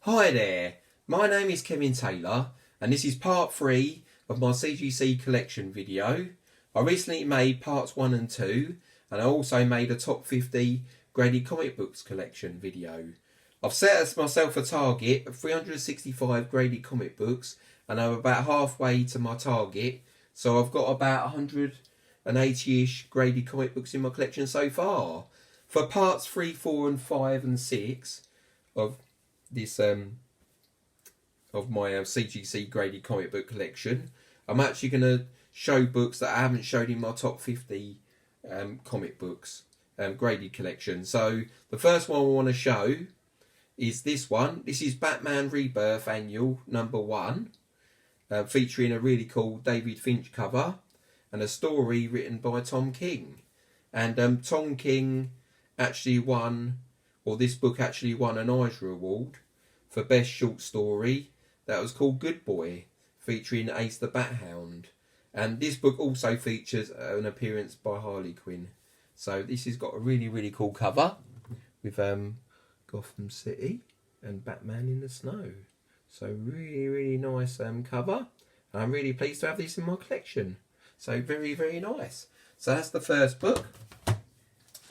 Hi there, my name is Kevin Taylor and this is part 3 of my CGC collection video. I recently made parts 1 and 2 and I also made a top 50 graded comic books collection video. I've set myself a target of 365 graded comic books and I'm about halfway to my target, so I've got about 180-ish graded comic books in my collection so far. For parts 3, 4 and 5 and 6 of this of my CGC graded comic book collection, I'm actually going to show books that I haven't showed in my top 50 comic books graded collection. So the first one I want to show is this one. This is Batman Rebirth Annual number 1, featuring a really cool David Finch cover and a story written by Tom King. And Tom King actually won, or this book actually won an Eisner Award for Best Short Story. That was called Good Boy, featuring Ace the Bat Hound. And this book also features an appearance by Harley Quinn. So this has got a really, really cool cover with Gotham City and Batman in the snow. So really, really nice cover. And I'm really pleased to have this in my collection. So very, very nice. So that's the first book.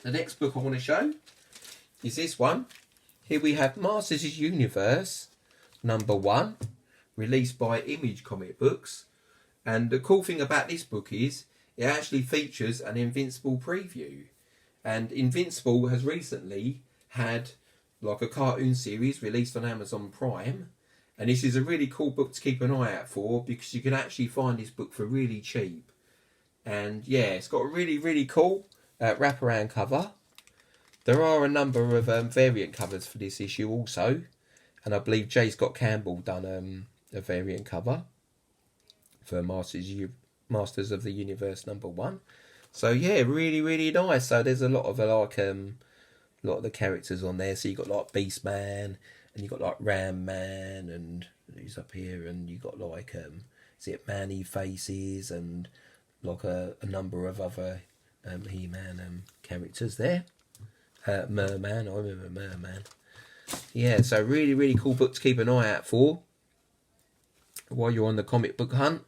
The next book I want to show is this one. Here we have Masters' Universe number 1, released by Image Comic Books. And the cool thing about this book is it actually features an Invincible preview. And Invincible has recently had like a cartoon series released on Amazon Prime. And this is a really cool book to keep an eye out for, because you can actually find this book for really cheap. And yeah, it's got a really, really cool wraparound cover. There are a number of variant covers for this issue also, and I believe J. Scott Campbell done a variant cover for Masters of the Universe number 1. So yeah, really, really nice. So there's a lot of the characters on there. So you got like Beastman, and you got like Ram Man, and who's up here, and you got like is it Manny Faces, and like a number of other He-Man characters there. Merman, I remember Merman. Yeah, so really, really cool book to keep an eye out for while you're on the comic book hunt.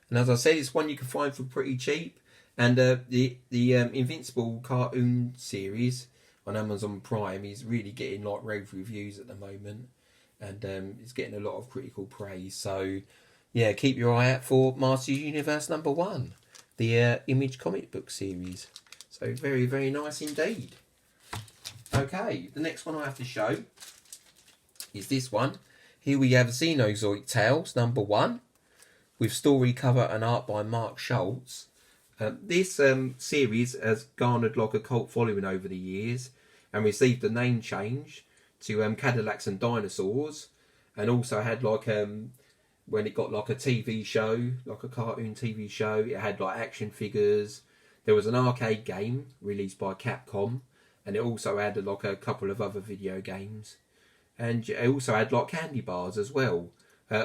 And as I said, it's one you can find for pretty cheap. And the Invincible cartoon series on Amazon Prime is really getting like rave reviews at the moment, and it's getting a lot of critical praise. So yeah, keep your eye out for Masters Universe number 1, the Image comic book series. So very, very nice indeed. Okay, the next one I have to show is this one. Here we have Xenozoid Tales number 1, with story cover and art by Mark Schultz. This series has garnered like a cult following over the years and received a name change to Cadillacs and Dinosaurs, and also had like when it got like a TV show, like a cartoon TV show, it had like action figures. There was an arcade game released by Capcom, and it also had like a couple of other video games, and it also had like candy bars as well.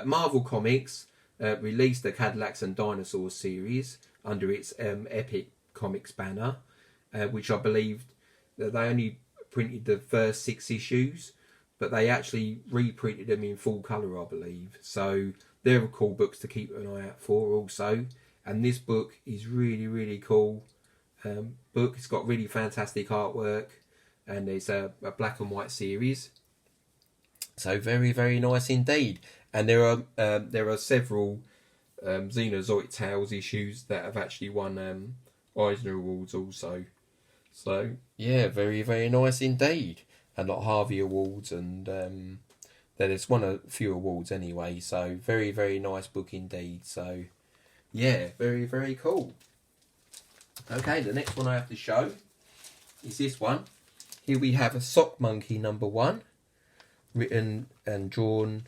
Marvel Comics released the Cadillacs and Dinosaurs series under its Epic Comics banner, which I believe that they only printed the first 6 issues, but they actually reprinted them in full colour, I believe. So they're cool books to keep an eye out for also. And this book is really, really cool book. It's got really fantastic artwork, and it's a black and white series. So very, very nice indeed. And there are several Xenozoid Tales issues that have actually won Eisner Awards also. So yeah, very, very nice indeed. And like Harvey Awards, and then it's won a few awards anyway. So very, very nice book indeed. So yeah, very, very cool. Okay, the next one I have to show is this one. Here we have a Sock Monkey number 1, written and drawn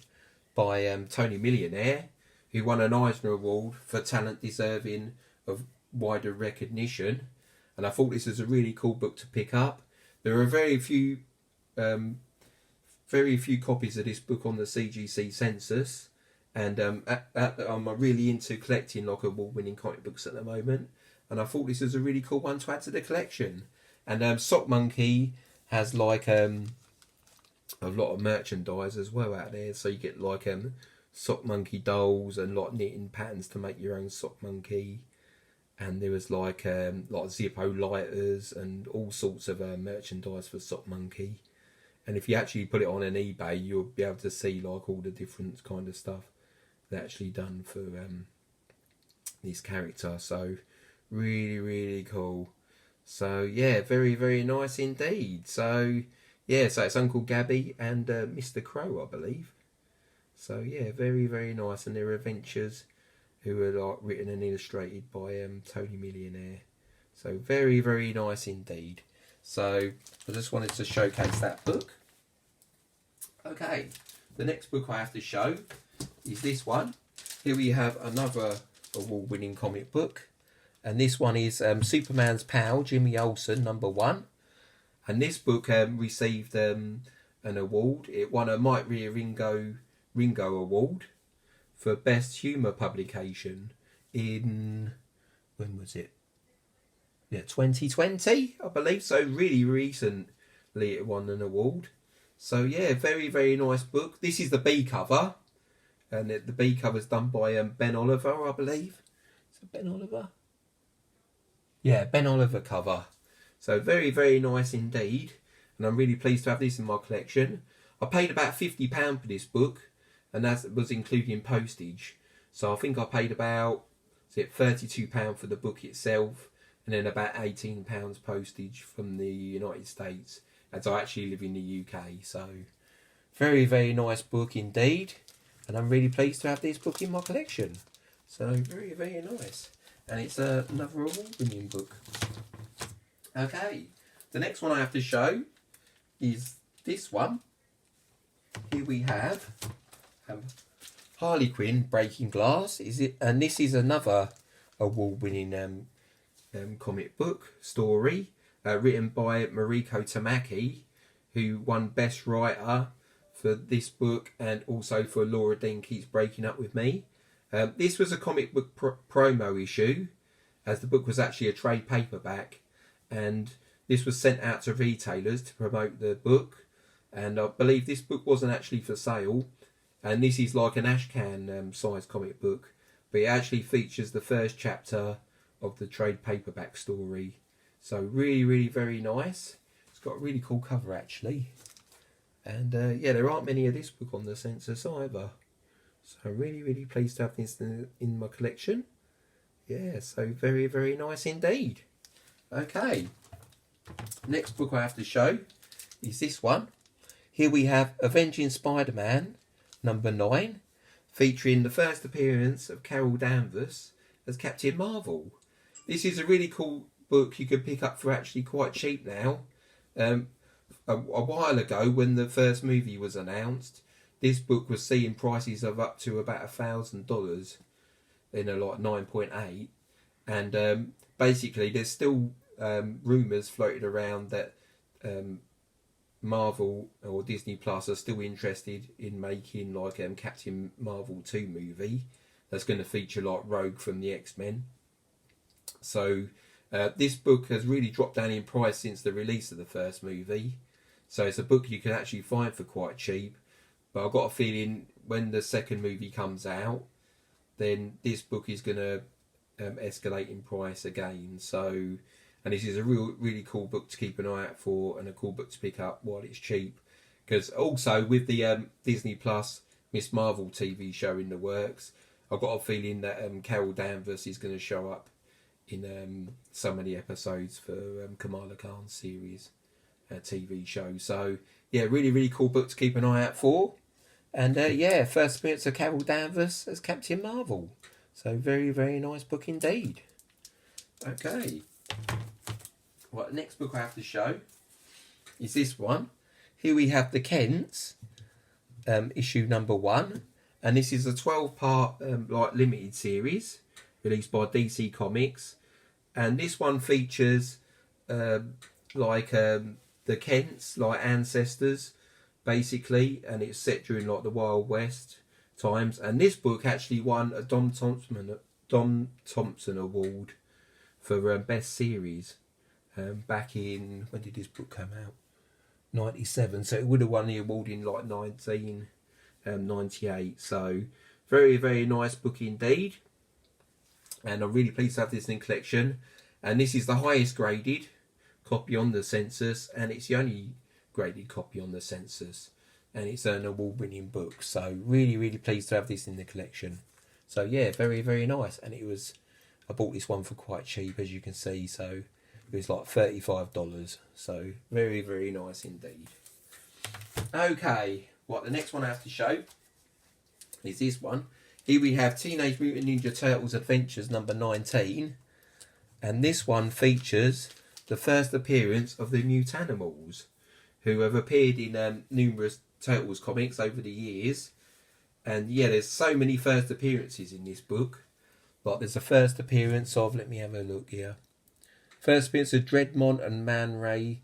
by Tony Millionaire, who won an Eisner Award for talent deserving of wider recognition. And I thought this was a really cool book to pick up. There are very few copies of this book on the CGC census, and I'm really into collecting like award-winning comic books at the moment. And I thought this was a really cool one to add to the collection. And Sock Monkey has like a lot of merchandise as well out there. So you get like sock monkey dolls and like knitting patterns to make your own sock monkey. And there was like Zippo lighters and all sorts of merchandise for sock monkey. And if you actually put it on an eBay, you'll be able to see like all the different kind of stuff that's actually done for this character. So really, really cool. So yeah, very, very nice indeed. So yeah, so it's Uncle Gabby and Mr. Crow, I believe. So yeah, very, very nice. And their adventures, who are like written and illustrated by Tony Millionaire. So very, very nice indeed. So I just wanted to showcase that book. Okay, the next book I have to show is this one. Here we have another award-winning comic book. And this one is Superman's pal, Jimmy Olsen, #1. And this book received an award. It won a Mike Ringo Award for Best Humour Publication in, when was it? Yeah, 2020, I believe. So really recently it won an award. So yeah, very, very nice book. This is the B cover. And the B cover is done by Ben Oliver, I believe. Is it Ben Oliver? Yeah, Ben Oliver cover. So very, very nice indeed. And I'm really pleased to have this in my collection. I paid about £50 for this book. And that was including postage. So I think I paid about £32 for the book itself. And then about £18 postage from the United States. As I actually live in the UK. So very, very nice book indeed. And I'm really pleased to have this book in my collection. So very, very nice. And it's another award-winning book. Okay, the next one I have to show is this one. Here we have Harley Quinn, Breaking Glass. And this is another award-winning comic book story written by Mariko Tamaki, who won Best Writer for this book and also for Laura Dean Keats Breaking Up With Me. This was a comic book promo issue, as the book was actually a trade paperback, and this was sent out to retailers to promote the book. And I believe this book wasn't actually for sale, and this is like an ashcan size comic book, but it actually features the first chapter of the trade paperback story. So really, really very nice. It's got a really cool cover actually. And yeah, there aren't many of this book on the census either. So really, really pleased to have this in my collection. Yeah, so very, very nice indeed. Okay, next book I have to show is this one. Here we have Avenging Spider-Man #9, featuring the first appearance of Carol Danvers as Captain Marvel. This is a really cool book you can pick up for actually quite cheap now. A while ago, when the first movie was announced, this book was seeing prices of up to about $1,000 in a like 9.8, and basically there's still rumours floated around that Marvel or Disney Plus are still interested in making like Captain Marvel 2 movie that's going to feature like Rogue from the X-Men. So this book has really dropped down in price since the release of the first movie. So it's a book you can actually find for quite cheap. But I've got a feeling when the second movie comes out, then this book is going to escalate in price again. So, and this is a really cool book to keep an eye out for, and a cool book to pick up while it's cheap. Because also with the Disney Plus Miss Marvel TV show in the works, I've got a feeling that Carol Danvers is going to show up in so many episodes for Kamala Khan's series TV show. So yeah, really, really cool book to keep an eye out for. And yeah, first appearance of Carol Danvers as Captain Marvel. So very, very nice book indeed. Okay. Well, the next book I have to show is this one. Here we have The Kents, issue #1. And this is a 12-part like limited series released by DC Comics. And this one features the Kents, like ancestors, basically, and it's set during like the Wild West times. And this book actually won a Don Thompson Award for Best Series back in, when did this book come out? 97, so it would have won the award in like 1998. So very, very nice book indeed, and I'm really pleased to have this in collection. And this is the highest graded copy on the census, and it's the only graded copy on the census, and it's an award-winning book. So really, really pleased to have this in the collection. So yeah, very, very nice. And I bought this one for quite cheap, as you can see. So it was like $35. So very, very nice indeed. Okay, the next one I have to show is this one. Here we have Teenage Mutant Ninja Turtles Adventures number 19. And this one features the first appearance of the Mutanimals, who have appeared in numerous Turtles comics over the years. And yeah, there's so many first appearances in this book. Like there's a first appearance of, let me have a look here. First appearance of Dreadmont and Man Ray,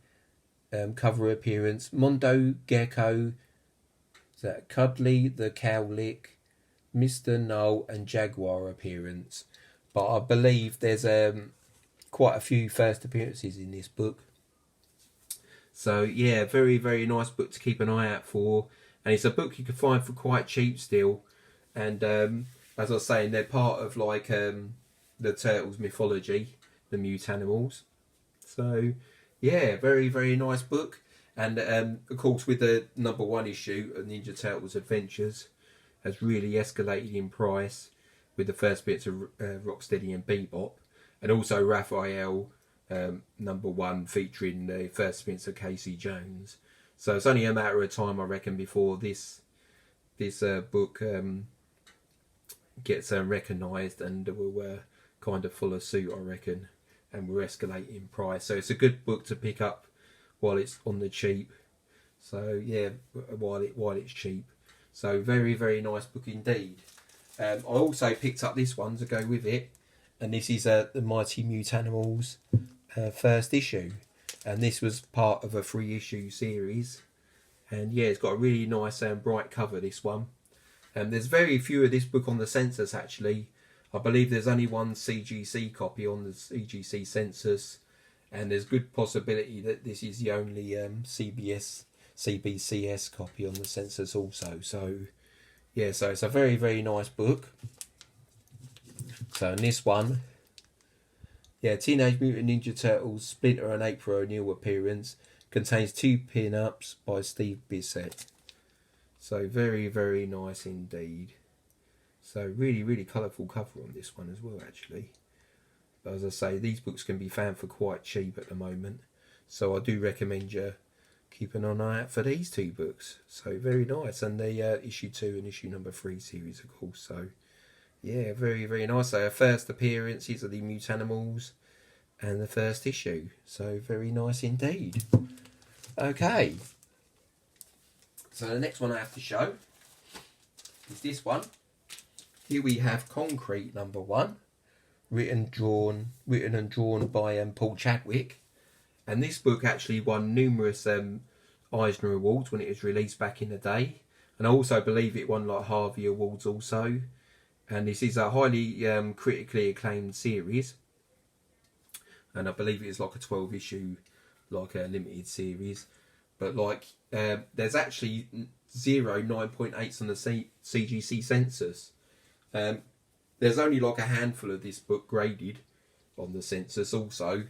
cover appearance. Mondo Gecko, Cuddly the Cowlick, Mr. Null and Jaguar appearance. But I believe there's quite a few first appearances in this book. So yeah, very, very nice book to keep an eye out for. And it's a book you can find for quite cheap still. And as I was saying, they're part of like the Turtles mythology, the Mutanimals. So yeah, very, very nice book. And of course, with the number 1 issue of Ninja Turtles Adventures, has really escalated in price with the first bits of Rocksteady and Bebop, and also Raphael number 1 featuring the first bits of Casey Jones. So it's only a matter of time, I reckon, before this book gets recognised and will kind of follow suit, I reckon, and will escalate in price. So it's a good book to pick up while it's on the cheap. So yeah, while it's cheap. So very, very nice book indeed. I also picked up this one to go with it, and this is the Mighty Mutanimals first issue, and this was part of a 3-issue series. And yeah, it's got a really nice and bright cover, this one. There's very few of this book on the census actually. I believe there's only one CGC copy on the CGC census, and there's good possibility that this is the only CBCS copy on the census also. So yeah, so it's a very, very nice book. So in this one, yeah, Teenage Mutant Ninja Turtles Splinter and April O'Neil appearance contains 2 pin-ups by Steve Bissett. So very, very nice indeed. So really, really colourful cover on this one as well actually. But as I say, these books can be found for quite cheap at the moment. So I do recommend you keeping an eye out for these 2 books. So very nice. And the issue 2 and issue number 3 series, of course. So yeah, very, very nice. So our first appearances of the Mutanimals and the first issue. So very nice indeed. Okay. So the next one I have to show is this one. Here we have Concrete number 1. Written and drawn by Paul Chadwick. And this book actually won numerous Eisner Awards when it was released back in the day. And I also believe it won like Harvey Awards also. And this is a highly critically acclaimed series. And I believe it is like a 12-issue, like a limited series. But like, there's actually 9.8s on the CGC census. There's only like a handful of this book graded on the census also.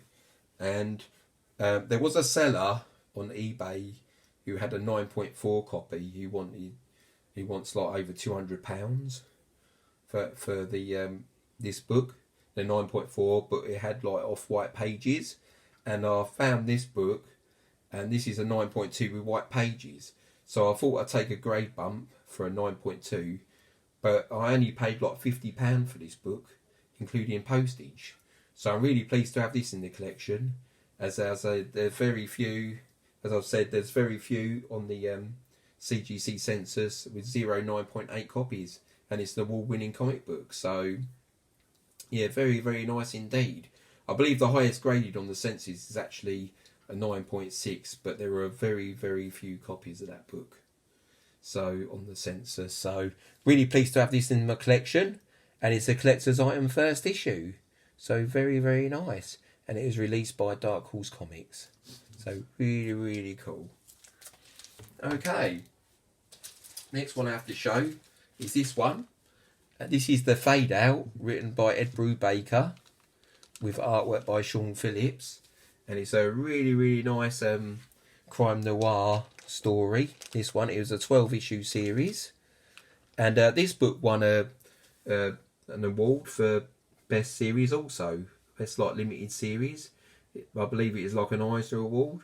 And there was a seller on eBay who had a 9.4 copy. He wants like over £200 for the this book, the 9.4, but it had like off-white pages. And I found this book, and this is a 9.2 with white pages. So I thought I'd take a grade bump for a 9.2, but I only paid like £50 for this book, including postage. So I'm really pleased to have this in the collection. As there's very few, as I've said, there's very few on the CGC census with 9.8 copies, and it's an award-winning comic book. So yeah, very, very nice indeed. I believe the highest graded on the census is actually a 9.6, but there are very, very few copies of that book. So on the census, so really pleased to have this in my collection, and it's a collector's item first issue. So very, very nice, and it was released by Dark Horse Comics. So really, really cool. Okay, next one I have to show is this one. This is the Fade Out, written by Ed Brubaker with artwork by Sean Phillips, and it's a really nice crime noir story. This one, it was a 12-issue series, and this book won an award for best series, also best like limited series. I believe it is like an Eisner Award.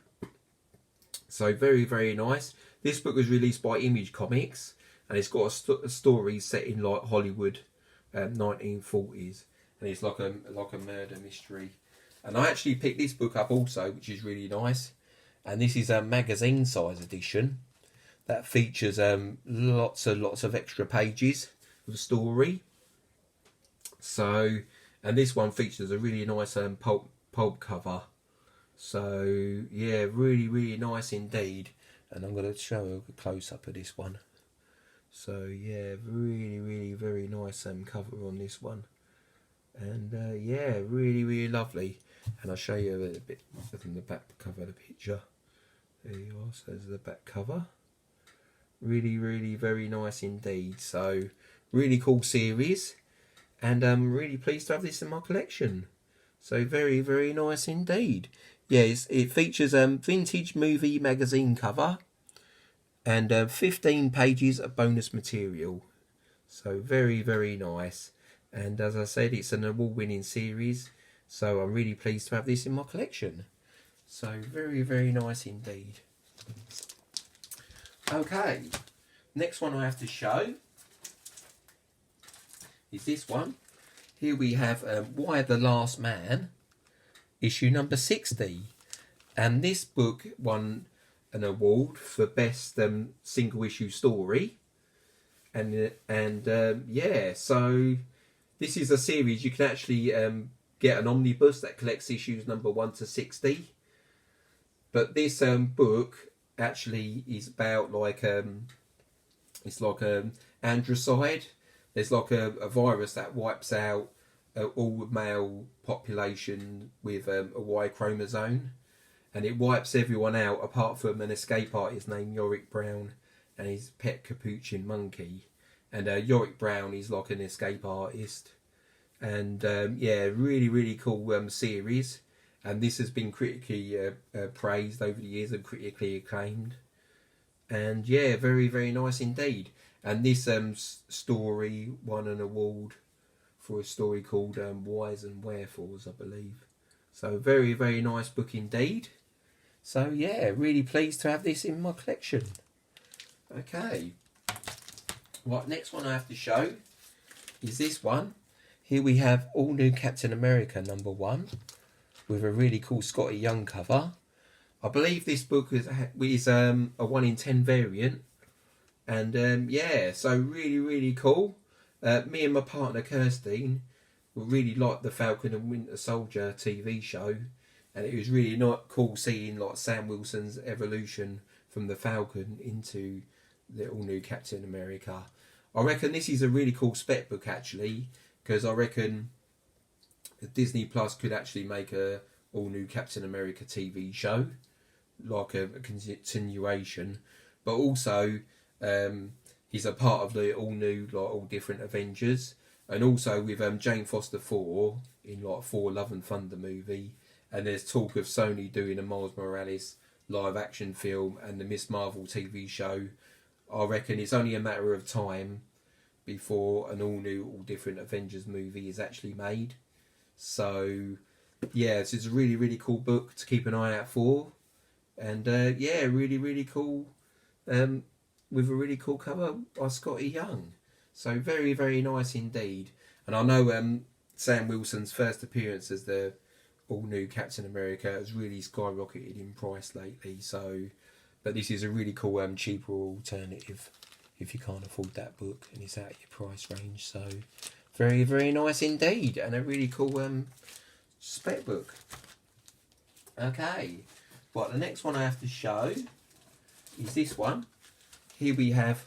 So very nice. This book was released by Image Comics, and it's got a story set in like Hollywood, 1940s, and it's like a murder mystery. And I actually picked this book up also, which is really nice. And this is a magazine size edition that features lots of extra pages of the story. So, and this one features a really nice pulp cover. So yeah, really nice indeed. And I'm going to show a close up of this one. So yeah, really very nice cover on this one, and yeah, really lovely. And I'll show you a bit from the back cover of the picture. There you are. So there's the back cover. Really very nice indeed. So really cool series, and I'm really pleased to have this in my collection. So very nice indeed. Yes, it features vintage movie magazine cover, and 15 pages of bonus material. So very nice. And as I said, it's an award-winning series, so I'm really pleased to have this in my collection. So very nice indeed. Okay, next one I have to show is this one. Here we have Why the Last Man, issue number 60. And this book won an award for best single issue story, and yeah, so this is a series you can actually get an omnibus that collects issues number 1 to 60, but this book actually is about like it's like androcide. There's like a virus that wipes out all male population with a Y chromosome. And it wipes everyone out apart from an escape artist named Yorick Brown and his pet capuchin monkey. And Yorick Brown is like an escape artist. And yeah, really cool series. And this has been critically praised over the years and critically acclaimed. And yeah, very nice indeed. And this story won an award for a story called Whys and Wherefores, I believe. So very nice book indeed. So yeah, really pleased to have this in my collection. Okay. Right, next one I have to show is this one. Here we have All New Captain America number 1 with a really cool Scotty Young cover. I believe this book is a 1 in 10 variant. And yeah, so really cool. Me and my partner Kirstine really liked the Falcon and Winter Soldier TV show, and it was really not cool seeing like Sam Wilson's evolution from the Falcon into the all new Captain America. I reckon this is a really cool spec book actually, because I reckon Disney Plus could actually make a all new Captain America TV show, like a continuation, but also he's a part of the all new, like all different Avengers, and also with Jane Foster 4 in like Thor Love and Thunder movie, and there's talk of Sony doing a Miles Morales live action film and the Miss Marvel TV show. I reckon it's only a matter of time before an all new, all different Avengers movie is actually made. So yeah, it's a really cool book to keep an eye out for, and yeah, really cool, with a really cool cover by Scotty Young. So very nice indeed. And I know Sam Wilson's first appearance as the all new Captain America has really skyrocketed in price lately. So, but this is a really cool cheaper alternative if you can't afford that book and it's out of your price range. So very nice indeed, and a really cool spec book. Okay, well, the next one I have to show is this one. Here we have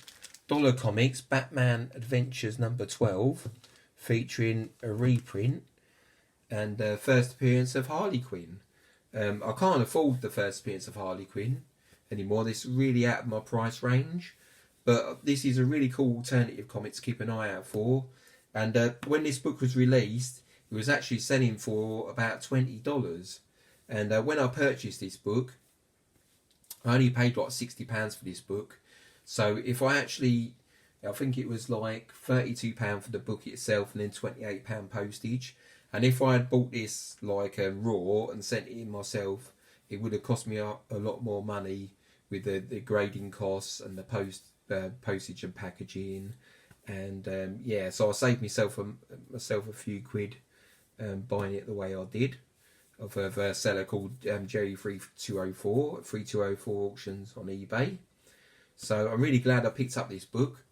Dollar Comics Batman Adventures number 12, featuring a reprint and first appearance of Harley Quinn. I can't afford the first appearance of Harley Quinn, anymore. This is really out of my price range, but this is a really cool alternative comic to keep an eye out for. And when this book was released, it was actually selling for about $20. And when I purchased this book, I only paid like £60 for this book. So if I think it was like £32 for the book itself and then £28 postage. And if I had bought this like raw and sent it in myself, it would have cost me a lot more money with the grading costs and the postage and packaging. And yeah, so I saved myself a few quid buying it the way I did, of a seller called Jerry 3204 auctions on eBay. So I'm really glad I picked up this book,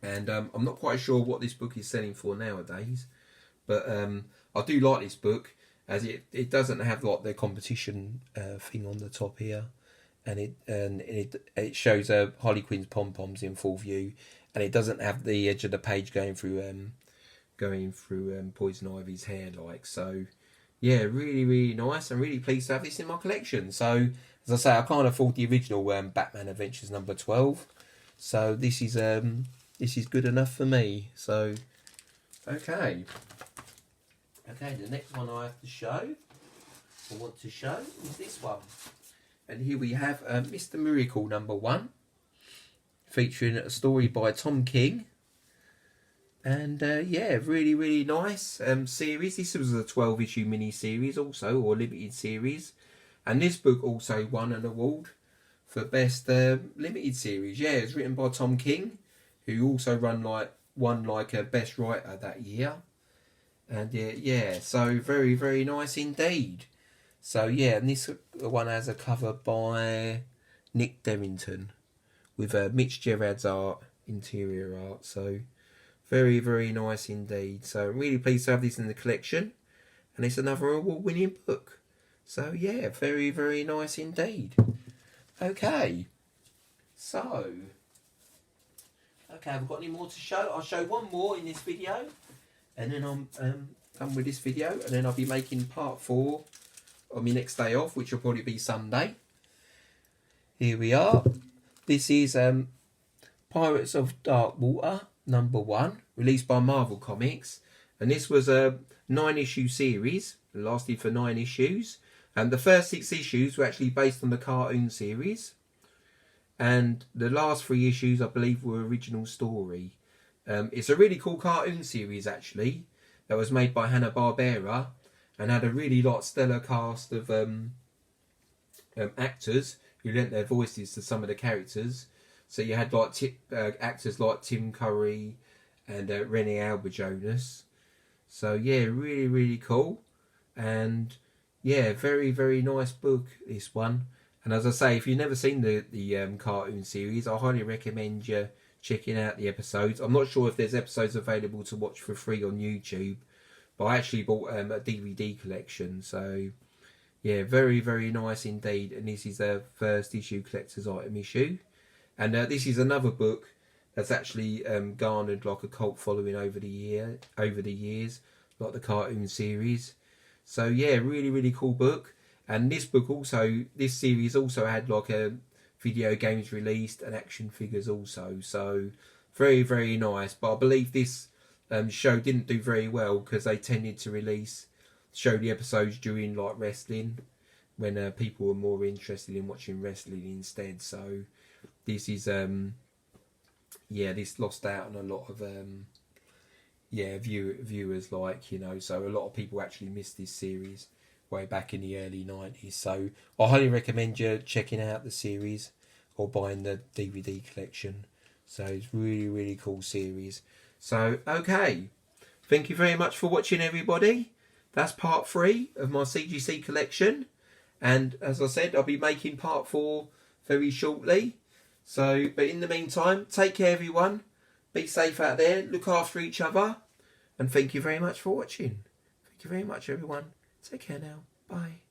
and I'm not quite sure what this book is selling for nowadays, but I do like this book, as it doesn't have like the competition thing on the top here, and it shows Harley Quinn's pom poms in full view, and it doesn't have the edge of the page going through Poison Ivy's hair like. So yeah, really, really nice. I'm really pleased to have this in my collection. So as I say, I can't afford the original Batman Adventures number 12, so this is good enough for me. So okay, the next one I want to show is this one, and here we have Mr. Miracle number 1, featuring a story by Tom King. And yeah, really, really nice series. This was a 12-issue mini-series also, or limited series. And this book also won an award for best limited series. Yeah, it was written by Tom King, who also won a best writer that year. And yeah, so very, very nice indeed. So yeah, and this one has a cover by Nick Derrington with Mitch Gerard's interior art. So very, very nice indeed. So I'm really pleased to have this in the collection, and it's another award-winning book. So yeah, very, very nice indeed. Okay, so have we got any more to show? I'll show one more in this video, and then I'm done with this video, and then I'll be making part 4 on my next day off, which will probably be Sunday. Here we are. This is Pirates of Darkwater number 1, released by Marvel Comics, and this was a 9-issue series. It lasted for 9 issues, and the first 6 issues were actually based on the cartoon series, and the last 3 issues I believe were original story. It's a really cool cartoon series actually, that was made by Hanna-Barbera, and had a really stellar cast of actors who lent their voices to some of the characters. So you had actors like Tim Curry and Renee Alberjonas. So yeah, really, really cool. And yeah, very, very nice book, this one. And as I say, if you've never seen the cartoon series, I highly recommend you checking out the episodes. I'm not sure if there's episodes available to watch for free on YouTube, but I actually bought a DVD collection. So yeah, very, very nice indeed. And this is a first issue collector's item issue. And this is another book that's actually garnered like a cult following over the years, like the cartoon series. So yeah, really, really cool book. And this series also had like a video games released and action figures also. So very, very nice. But I believe this show didn't do very well because they tended to show the episodes during like wrestling, when people were more interested in watching wrestling instead. So this is this lost out on a lot of viewers, like, you know. So a lot of people actually missed this series way back in the early 90s. So I highly recommend you checking out the series or buying the DVD collection. So it's really, really cool series. So okay, thank you very much for watching, everybody. That's part 3 of my CGC collection, and as I said, I'll be making part 4 very shortly. So, but in the meantime, take care everyone, be safe out there, look after each other, and thank you very much for watching. Thank you very much everyone. Take care now. Bye.